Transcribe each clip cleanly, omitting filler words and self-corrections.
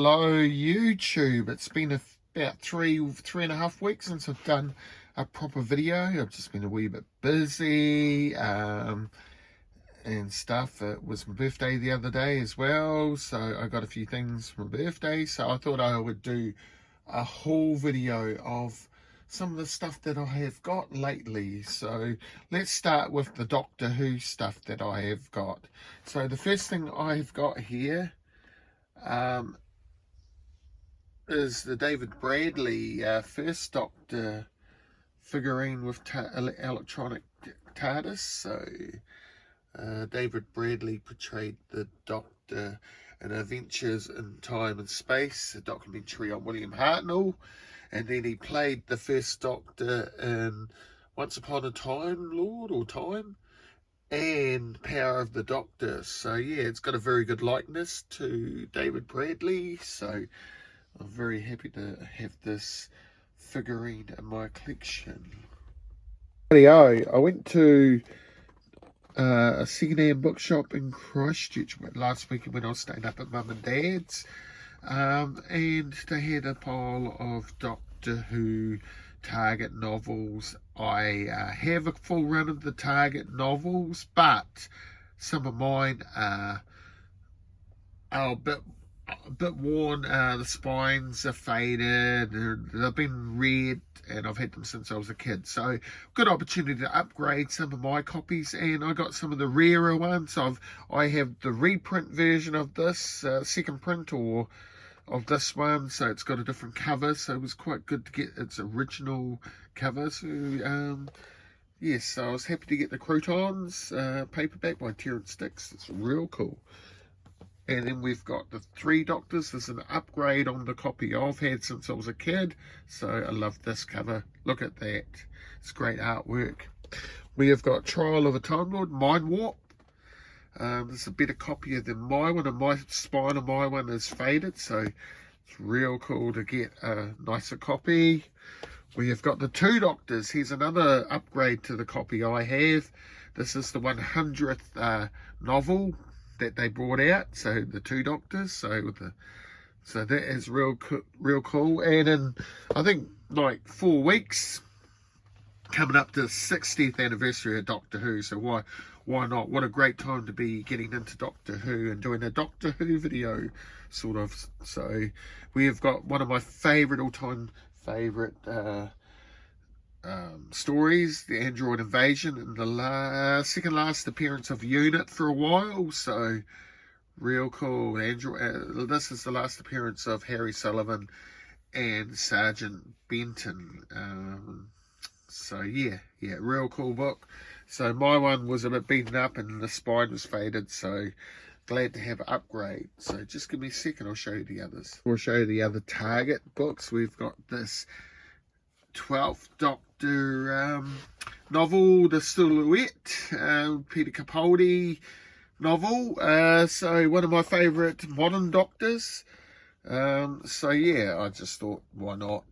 Hello YouTube. It's been about three and a half weeks since I've done a proper video. I've just been a wee bit busy and stuff. It was my birthday the other day as well, so I got a few things for my birthday, so I thought I would do a haul video of some of the stuff that I have got lately. So let's start with the Doctor Who stuff that I have got. So the first thing I've got here is the David Bradley First Doctor figurine with electronic TARDIS. So David Bradley portrayed the Doctor in Adventures in Time and Space, a documentary on William Hartnell, and then he played the First Doctor in Once Upon a Time Lord or Time and Power of the Doctor. So yeah, it's got a very good likeness to David Bradley, so I'm very happy to have this figurine in my collection. I went to a second-hand bookshop in Christchurch last week when I was staying up at Mum and Dad's, and they had a pile of Doctor Who Target novels. I have a full run of the Target novels, but some of mine are a bit worn. The spines are faded, they've been read, and I've had them since I was a kid, so good opportunity to upgrade some of my copies. And I got some of the rarer ones. I have the reprint version of this, second print or of this one, so it's got a different cover, so it was quite good to get its original cover. So yes, so I was happy to get the Croutons paperback by Terrence Dix. It's real cool. And then we've got the Three Doctors. There's an upgrade on the copy I've had since I was a kid, so I love this cover. Look at that, it's great artwork. We have got Trial of a Time Lord, Mind Warp. This is a better copy than my one, and my spine of my one is faded, so it's real cool to get a nicer copy. We have got the Two Doctors. Here's another upgrade to the copy I have. This is the 100th novel that they brought out, so the Two Doctors. So that is real cool. And in I think like 4 weeks, coming up to the 60th anniversary of Doctor Who, so why not? What a great time to be getting into Doctor Who and doing a Doctor Who video, sort of. So we have got one of my all-time favorite stories, the Android Invasion, and the second last appearance of Unit for a while. So real cool. This is the last appearance of Harry Sullivan and Sergeant Benton. So yeah, real cool book. So my one was a bit beaten up and the spine was faded, so glad to have an upgrade. So just give me a second, I'll show you the others. We'll show you the other Target books. We've got this 12th Doctor novel, The Silhouette, Peter Capaldi novel. So one of my favourite modern Doctors. So yeah, I just thought, why not?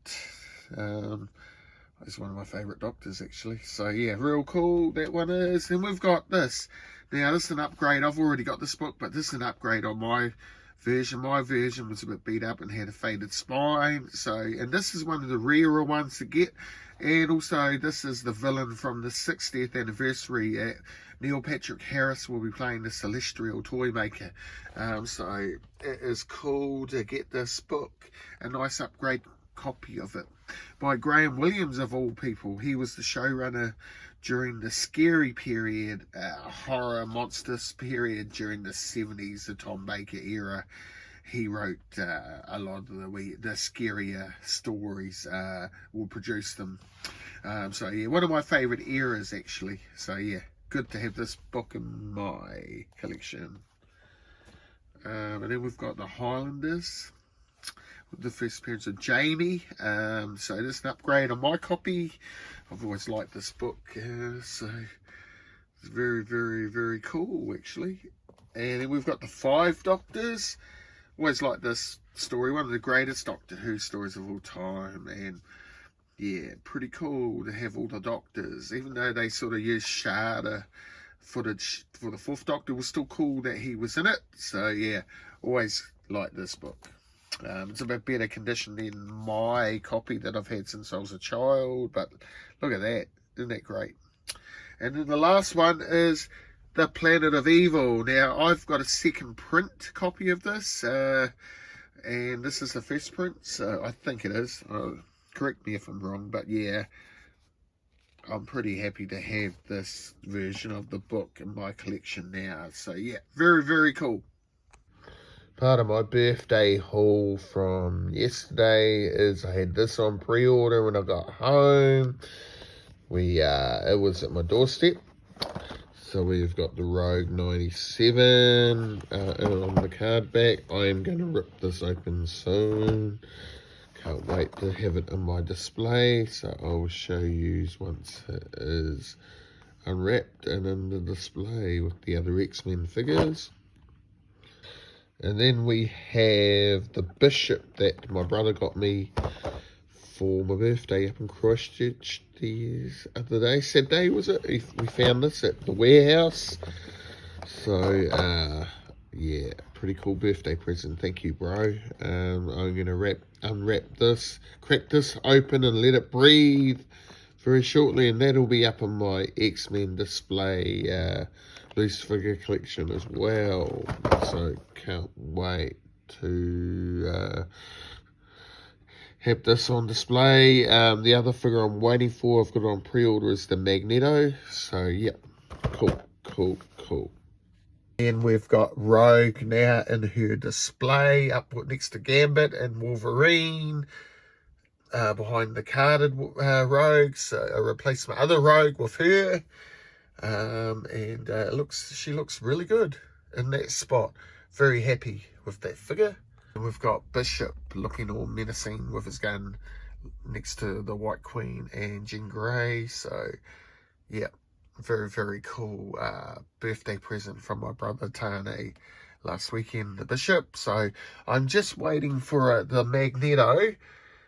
It's one of my favourite Doctors, actually. So yeah, real cool, that one is. And we've got this. Now, this is an upgrade. I've already got this book, but this is an upgrade on my version. My version was a bit beat up and had a faded spine. So, and this is one of the rarer ones to get. And also, this is the villain from the 60th anniversary. Neil Patrick Harris will be playing the Celestial Toy Maker. So it is cool to get this book, a nice upgrade copy of it, by Graham Williams of all people. He was the showrunner during the scary period, horror monsters period during the 70s, the Tom Baker era. He wrote a lot of the scarier stories, will produce them. So yeah, one of my favourite eras, actually. So yeah, good to have this book in my collection. And then we've got the Highlanders, the first appearance of Jamie. So this is an upgrade on my copy. I've always liked this book, so it's very cool, actually. And then we've got the 5 Doctors. Always liked this story, one of the greatest Doctor Who stories of all time. And yeah, pretty cool to have all the Doctors, even though they sort of used Sharda footage for the 4th Doctor. It was still cool that he was in it. So yeah, always liked this book. It's a bit better condition than my copy that I've had since I was a child, but look at that. Isn't that great? And then the last one is The Planet of Evil. Now, I've got a second print copy of this, and this is the first print, so I think it is. Correct me if I'm wrong, but yeah, I'm pretty happy to have this version of the book in my collection now. So yeah, very, very cool. Part of my birthday haul from yesterday is I had this on pre-order when I got home. It was at my doorstep. So we've got the Rogue 97 on the card back. I am going to rip this open soon. Can't wait to have it in my display. So I'll show you once it is unwrapped and in the display with the other X-Men figures. And then we have the Bishop that my brother got me for my birthday up in Christchurch the other day. Saturday, was it? We found this at the warehouse. So, yeah, pretty cool birthday present. Thank you, bro. I'm going to unwrap this, crack this open and let it breathe very shortly. And that'll be up on my X-Men display loose figure collection as well. So can't wait to have this on display. The other figure I'm waiting for, I've got it on pre-order, is the Magneto. So yeah, cool. And we've got Rogue now in her display up next to Gambit and Wolverine. Behind the carded Rogue, so I replaced my other Rogue with her. And she looks really good in that spot. Very happy with that figure. And we've got Bishop looking all menacing with his gun next to the White Queen and Jean Grey. So yeah, very cool birthday present from my brother Tane last weekend, the Bishop. So I'm just waiting for the Magneto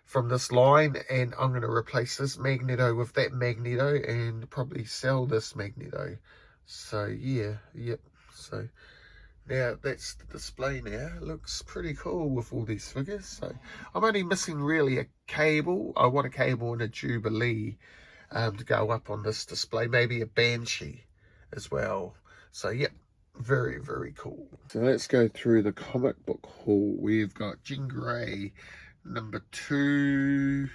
from this line, and I'm going to replace this Magneto with that Magneto and probably sell this Magneto. So yeah, yep. So now that's the display now. It looks pretty cool with all these figures. So I'm only missing really a cable. I want a cable and a Jubilee to go up on this display. Maybe a Banshee as well. So yep, very cool. So let's go through the comic book haul. We've got Jean Grey number 2.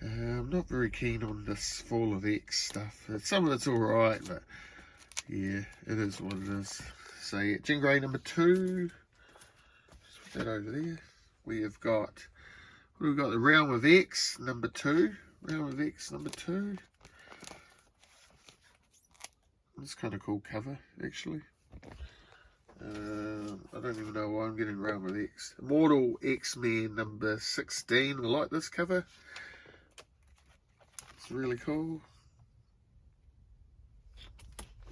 I'm not very keen on this Fall of X stuff. Some of it's alright, but yeah, it is what it is. So yeah, Jean Grey number 2. Just put that over there. We have got, we've got the Realm of X number 2. Realm of X number 2. It's kind of cool cover, actually. I don't even know why I'm getting Realm of X. Immortal X-Men number 16. I like this cover. It's really cool.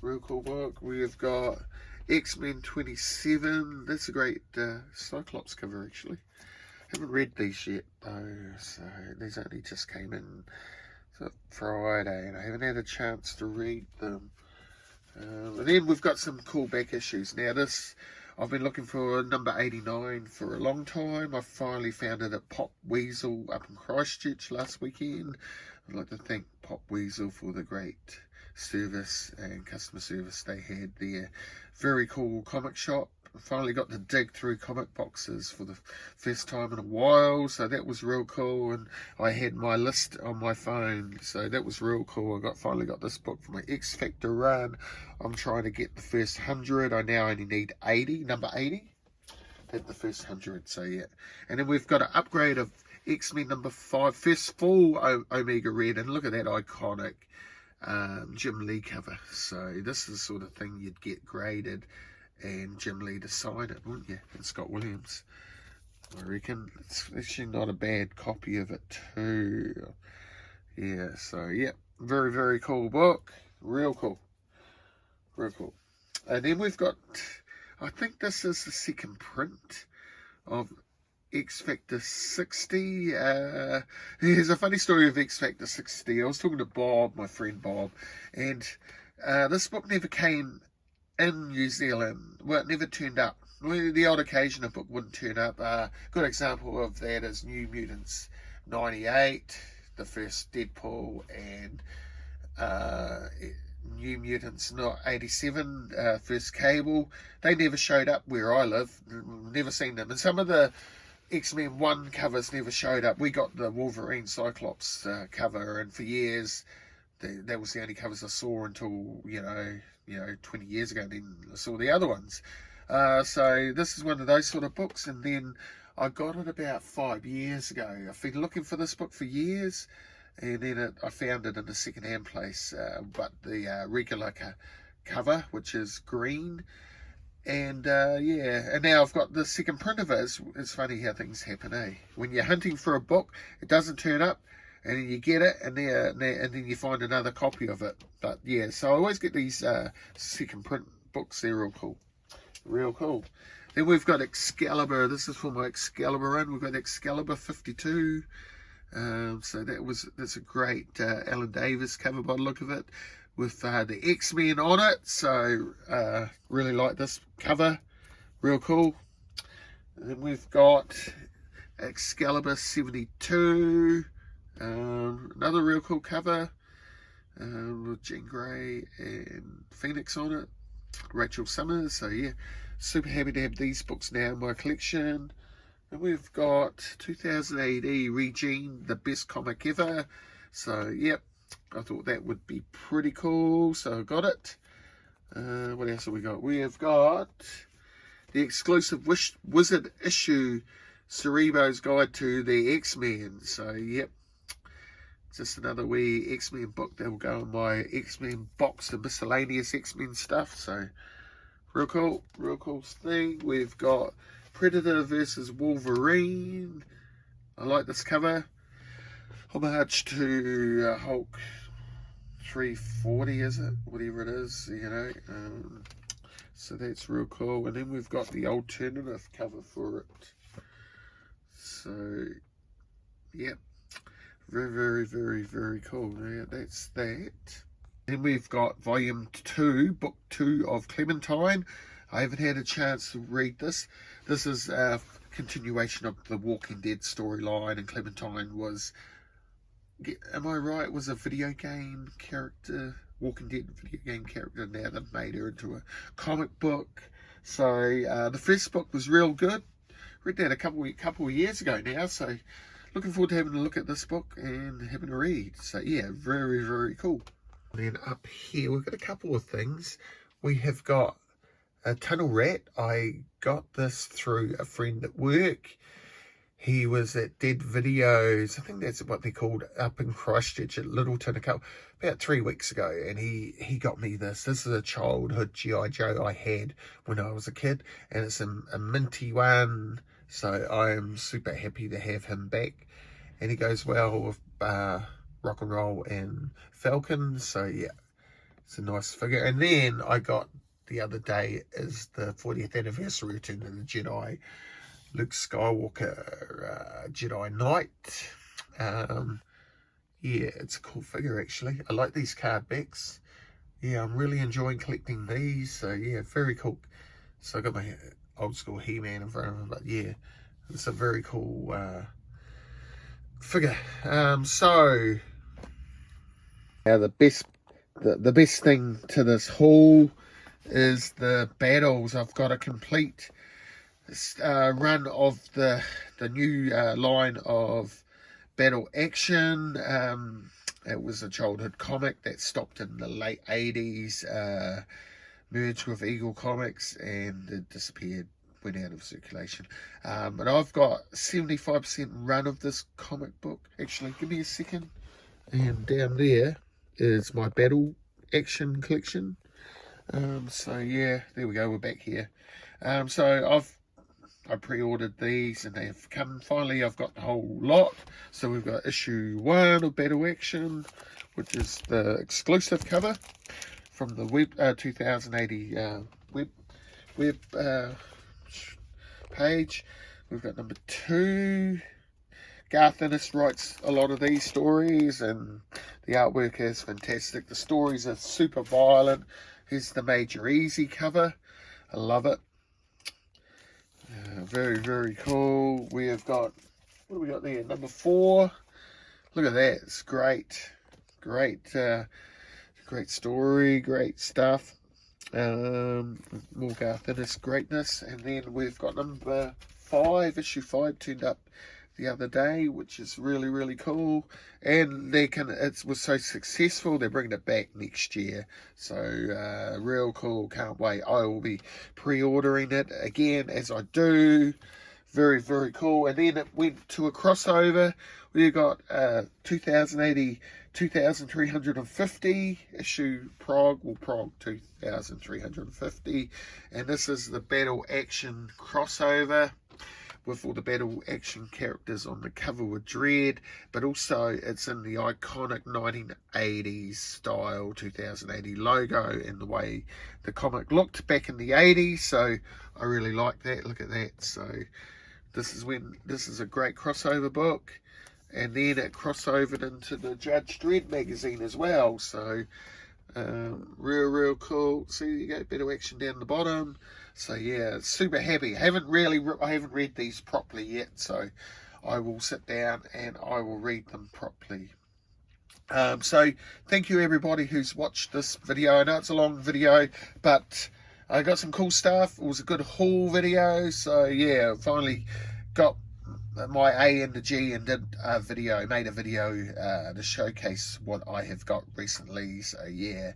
Real cool book. We have got X-Men 27. That's a great Cyclops cover, actually. Haven't read these yet, though. So these only just came in Friday, and I haven't had a chance to read them. And then we've got some cool back issues. Now this, I've been looking for number 89 for a long time. I finally found it at Pop Weasel up in Christchurch last weekend. I'd like to thank Pop Weasel for the great service and customer service they had there. Very cool comic shop. I finally got to dig through comic boxes for the first time in a while, so that was real cool. And I had my list on my phone, so that was real cool. I finally got this book for my X Factor run. I'm trying to get the first 100. I now only need 80, number 80. At the first 100, so yeah. And then we've got an upgrade of X-Men number 5, first full Omega Red, and look at that iconic Jim Lee cover. So this is the sort of thing you'd get graded and Jim Lee to sign it, wouldn't you? And Scott Williams, I reckon. It's actually not a bad copy of it too. Yeah, so yeah, very cool book. Real cool. And then we've got, I think this is the second print of X Factor 60. Here's a funny story of X Factor 60. I was talking to Bob, my friend Bob, and this book never came in New Zealand. Well, it never turned up the odd occasion a book wouldn't turn up. Good example of that is New Mutants 98, the first Deadpool, and New Mutants 87, first Cable. They never showed up where I live. Never seen them. And some of the X-Men 1 covers never showed up. We got the Wolverine Cyclops cover, and for years that was the only covers I saw until, 20 years ago. Then I saw the other ones. So this is one of those sort of books, and then I got it about 5 years ago. I've been looking for this book for years, and then I found it in a second-hand place, but the regular cover, which is green, and and now I've got the second print of it. It's funny how things happen, eh? When you're hunting for a book, it doesn't turn up, and then you get it, and then you find another copy of it. But yeah, so I always get these second print books. They're real cool. Real cool. Then we've got Excalibur. This is for my Excalibur run. We've got Excalibur 52. So that's a great Alan Davis cover by the look of it, with the X-Men on it. So really like this cover. Real cool. And then we've got Excalibur 72. Another real cool cover with Jean Grey and Phoenix on it. Rachel Summers. So yeah, super happy to have these books now in my collection. And we've got 2000 AD Regine, the best comic ever. So yep, I thought that would be pretty cool, so I got it. What else have we got? We have got the exclusive Wizard issue, SUBSRIBE's Guide to the X-Men. So yep, just another wee X-Men book that will go in my X-Men box of miscellaneous X-Men stuff. So real cool thing. We've got Predator versus Wolverine. I like this cover. Homage to Hulk 340, is it? Whatever it is, so that's real cool. And then we've got the alternative cover for it. So, yep. Very cool. Yeah, that's that. Then we've got volume 2, book 2 of Clementine. I haven't had a chance to read this. This is a continuation of the Walking Dead storyline, and Clementine was, am I right, was a video game character, Walking Dead video game character. Now they've made her into a comic book. So the first book was real good. Read that a couple of years ago now, so looking forward to having a look at this book and having a read. So yeah, very cool. Then up here we've got a couple of things. We have got a Tunnel Rat. I got this through a friend at work. He was at Dead Videos, I think that's what they're called, up in Christchurch at Littleton about 3 weeks ago, and he got me this. This is a childhood G.I. Joe I had when I was a kid, and it's a minty one, so I am super happy to have him back, and he goes well with Rock and Roll and Falcon. So yeah, it's a nice figure. And then I got the other day is the 40th anniversary Return of the Jedi, Luke Skywalker, Jedi Knight. Yeah, it's a cool figure actually. I like these card backs. Yeah, I'm really enjoying collecting these. So yeah, very cool. So I got my old school He-Man in front of him, but yeah, it's a very cool figure. So now the best thing to this haul is the battles. I've got a complete run of the new line of Battle Action. It was a childhood comic that stopped in the late 80s, merged with Eagle Comics, and it disappeared, went out of circulation. But I've got 75% run of this comic book. Actually, give me a second. And down there is my Battle Action collection. So yeah, there we go, we're back here. So I pre-ordered these and they've come. Finally, I've got the whole lot. So we've got issue 1 of Battle Action, which is the exclusive cover from the web 2080 web page. We've got number 2. Garth Ennis writes a lot of these stories, and the artwork is fantastic. The stories are super violent. Here's the Major Easy cover. I love it. Very, very cool. We have got, what do we got there? Number 4. Look at that. It's great. Great, great story, great stuff. More Garth Ennis greatness. And then we've got number 5, issue 5 turned up the other day, which is really, really cool. And it was so successful, they're bringing it back next year. So real cool, can't wait. I will be pre-ordering it again, as I do. Very, very cool. And then it went to a crossover. We got 2080 2350 issue Prague 2350, and this is the battle action crossover with all the battle action characters on the cover with Dread, but also it's in the iconic 1980s style 2080 logo and the way the comic looked back in the 80s. So I really like that. Look at that. So this is a great crossover book. And then it crossovered into the Judge Dredd magazine as well. So, real cool. See, you go, battle action down the bottom. So, yeah, super happy. I haven't read these properly yet. So, I will sit down and I will read them properly. So, thank you everybody who's watched this video. I know it's a long video, but I got some cool stuff. It was a good haul video. So, yeah, finally got my A and the G and made a video to showcase what I have got recently. So yeah,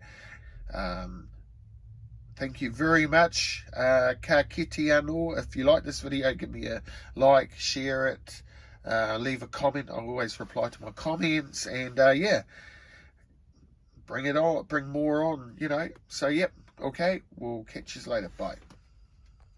thank you very much. Ka kite anō. If you like this video, give me a like, share it, leave a comment. I always reply to my comments, and yeah, bring it on, bring more on, you know. So yep, okay, we'll catch you later. Bye.